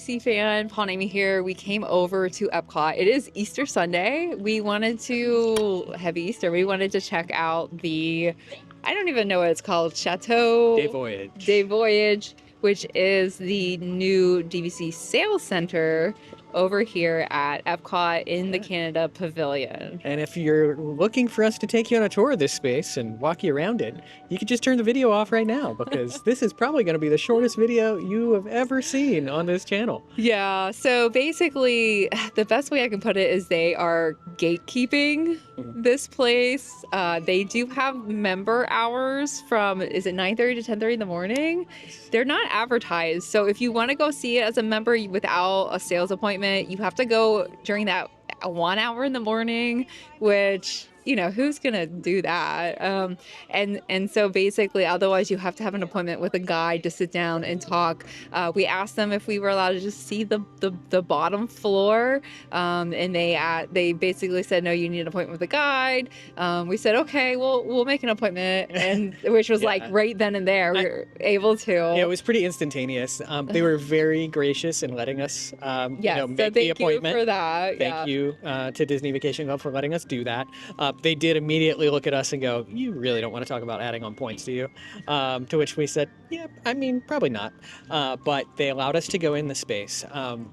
DVC fan, Paul and Amy here. We came over to Epcot. It is Easter Sunday. We wanted to have Easter. We wanted to check out the, I don't even know what it's called, Chateau Des Voyages, which is the new DVC sales center over here at Epcot in the Canada Pavilion. And if you're looking for us to take you on a tour of this space and walk you around it, you could just turn the video off right now, because this is probably going to be the shortest video you have ever seen on this channel. Yeah, so basically, the best way I can put it is they are gatekeeping this place. They do have member hours from, is it 9:30 to 10:30 in the morning? They're not advertised. So if you want to go see it as a member without a sales appointment, you have to go during that 1 hour in the morning, which, you know, who's gonna do that? And so basically, otherwise you have to have an appointment with a guide to sit down and talk. We asked them if we were allowed to just see the bottom floor, and they basically said, no, you need an appointment with a guide. We said, okay, we'll make an appointment, and which was like right then and there we were able to. Yeah, it was pretty instantaneous. They were very gracious in letting us make the appointment. Thank you for that. Thank you to Disney Vacation Club for letting us do that. They did immediately look at us and go, you really don't want to talk about adding on points, do you? To which we said, yeah, I mean, probably not. But they allowed us to go in the space.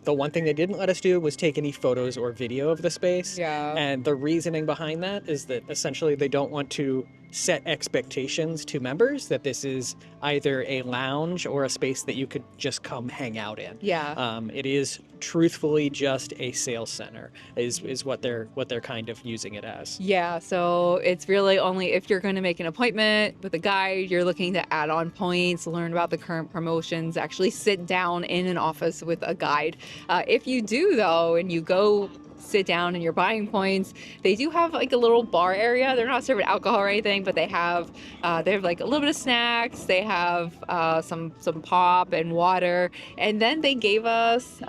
The one thing they didn't let us do was take any photos or video of the space. Yeah. And the reasoning behind that is that essentially they don't want to set expectations to members that this is either a lounge or a space that you could just come hang out in. Yeah. It is truthfully just a sales center is what they're kind of using it as. Yeah, so it's really only if you're going to make an appointment with a guide, you're looking to add on points, learn about the current promotions, actually sit down in an office with a guide. If you do though, and you go sit down and you're buying points, they do have like a little bar area. They're not serving alcohol or anything, but they have like a little bit of snacks. They have some pop and water, and then they gave us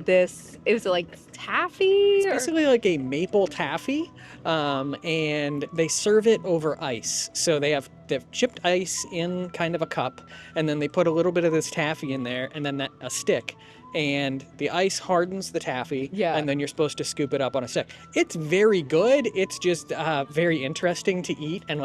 this. It was like taffy. It's basically like a maple taffy, and they serve it over ice. So they have chipped ice in kind of a cup, and then they put a little bit of this taffy in there, and then a stick. And the ice hardens the taffy, and then you're supposed to scoop it up on a stick. It's very good. It's just very interesting to eat, and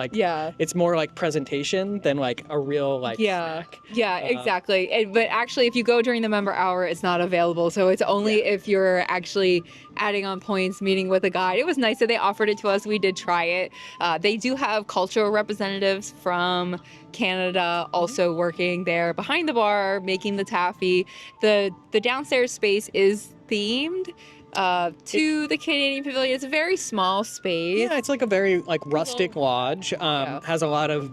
it's more like presentation than like a real snack. Yeah, exactly. But actually, if you go during the member hour, it's not available. So it's only if you're actually adding on points, meeting with a guide. It was nice that they offered it to us. We did try it. They do have cultural representatives from Canada also working there behind the bar, making the taffy. The downstairs space is themed to the Canadian Pavilion. It's a very small space. Yeah, it's like a very rustic lodge. Has a lot of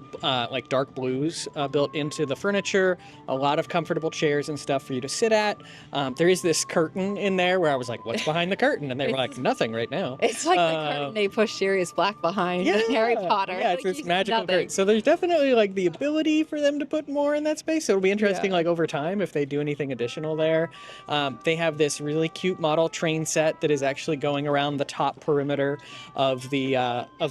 dark blues built into the furniture, a lot of comfortable chairs and stuff for you to sit at. There is this curtain in there where I was like, what's behind the curtain? And they were like, nothing right now. It's like the curtain they pushed Sirius Black behind in Harry Potter. Yeah, it's this magical curtain. So there's definitely the ability for them to put more in that space. So it'll be interesting over time if they do anything additional there. They have this really cute model train set that is actually going around the top perimeter of the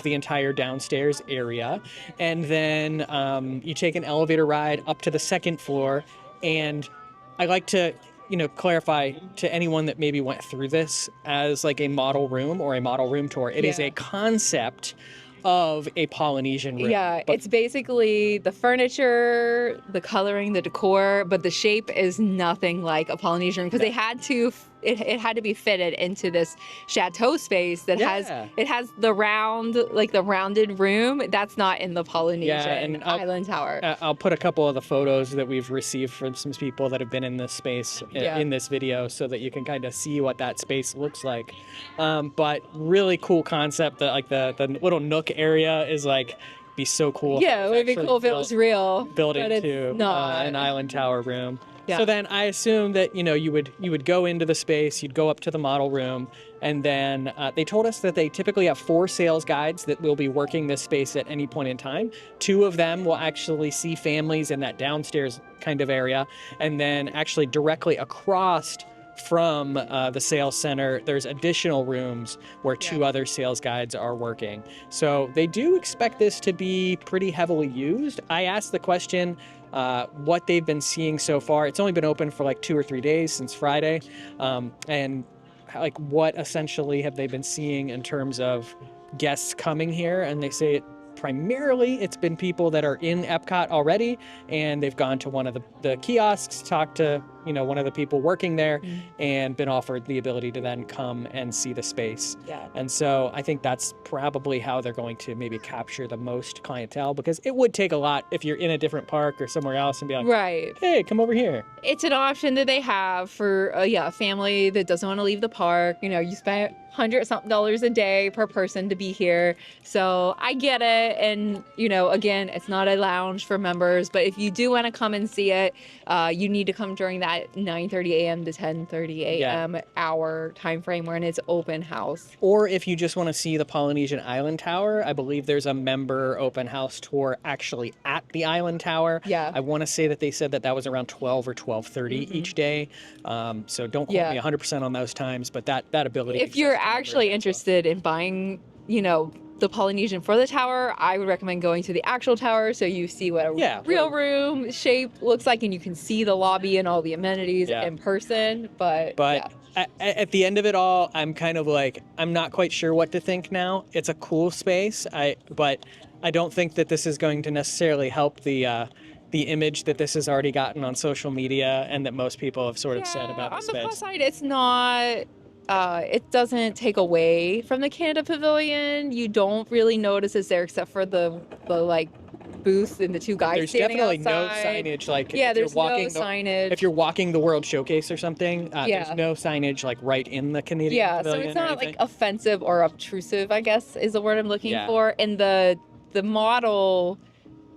entire downstairs area, and then you take an elevator ride up to the second floor. And I like to clarify to anyone that maybe went through this as like a model room or a model room tour, it is a concept of a Polynesian room. Yeah, it's basically the furniture, the coloring, the decor, but the shape is nothing like a Polynesian room, because they had to. It had to be fitted into this chateau space that has the rounded room that's not in the Polynesian Island Tower. I'll put a couple of the photos that we've received from some people that have been in this space in this video, so that you can kind of see what that space looks like. But really cool concept that the little nook area is be so cool. Yeah, it would be cool if it was real. Built into an Island Tower room. Yeah. So then I assume that, you would go into the space, you'd go up to the model room, and then they told us that they typically have 4 sales guides that will be working this space at any point in time. 2 of them will actually see families in that downstairs kind of area, and then actually directly across from the sales center, there's additional rooms where 2 other sales guides are working. So they do expect this to be pretty heavily used. I asked the question, what they've been seeing so far. It's only been open for like 2 or 3 days since Friday, and like what essentially have they been seeing in terms of guests coming here. And they say primarily it's been people that are in Epcot already, and they've gone to one of the kiosks, talked to, you know, one of the people working there, and been offered the ability to then come and see the space. Yeah. And so I think that's probably how they're going to maybe capture the most clientele, because it would take a lot if you're in a different park or somewhere else and be like, Right. hey, come over here. It's an option that they have for a family that doesn't want to leave the park. You know, you spend $100-something a day per person to be here. So I get it. And, you know, again, it's not a lounge for members, but if you do want to come and see it, you need to come during that 9:30 a.m. to 10:30 a.m. hour time frame when it's open house. Or if you just want to see the Polynesian Island Tower, I believe there's a member open house tour actually at the Island Tower. Yeah. I want to say that they said that was around 12 or 12:30 each day. So don't quote me 100% on those times, but that ability. If you're actually interested in buying, you know, the Polynesian for the tower, I would recommend going to the actual tower so you see what a real room shape looks like, and you can see the lobby and all the amenities in person. But at the end of it all, I'm kind of like, I'm not quite sure what to think now. It's a cool space, but I don't think that this is going to necessarily help the image that this has already gotten on social media and that most people have sort of said about the space. On the plus side, it's not. It doesn't take away from the Canada Pavilion. You don't really notice it's there except for the like booth and the two guys there's standing definitely outside. No signage. Like there's no signage. If you're walking the World Showcase or something, there's no signage like right in the Canadian Pavilion. So it's not like offensive or obtrusive, I guess is the word I'm looking for. And the model,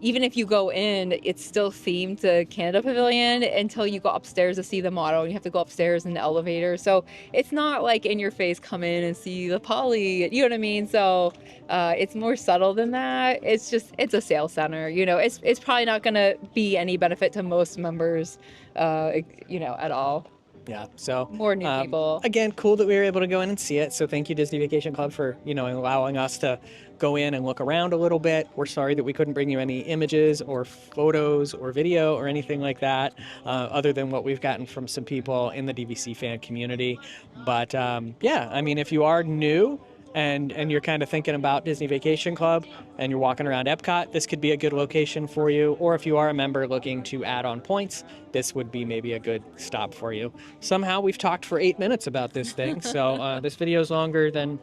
even if you go in, it's still themed to Canada Pavilion until you go upstairs to see the model. And you have to go upstairs in the elevator. So it's not like in your face, come in and see the Poly. You know what I mean? So it's more subtle than that. It's a sales center. You know, it's probably not going to be any benefit to most members, you know, at all. Yeah, so more new people. Again, cool that we were able to go in and see it. So thank you, Disney Vacation Club, for, you know, allowing us to go in and look around a little bit. We're sorry that we couldn't bring you any images or photos or video or anything like that, other than what we've gotten from some people in the DVC fan community. But yeah, I mean, if you are new and you're kind of thinking about Disney Vacation Club and you're walking around Epcot, this could be a good location for you. Or if you are a member looking to add on points, this would be maybe a good stop for you. Somehow we've talked for 8 minutes about this thing, so this video is longer than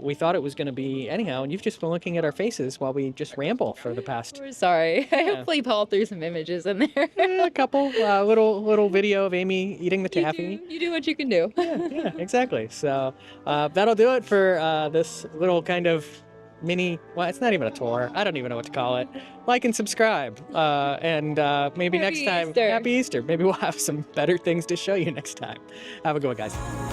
we thought it was going to be anyhow, and you've just been looking at our faces while we just ramble for the past... We're sorry. Hopefully Paul threw some images in there. A couple, little video of Amy eating the taffy. You do what you can do. Yeah, exactly. So that'll do it for this little kind of mini, well, it's not even a tour. I don't even know what to call it. Like and subscribe. And maybe next time, Happy Easter. Maybe we'll have some better things to show you next time. Have a good one, guys.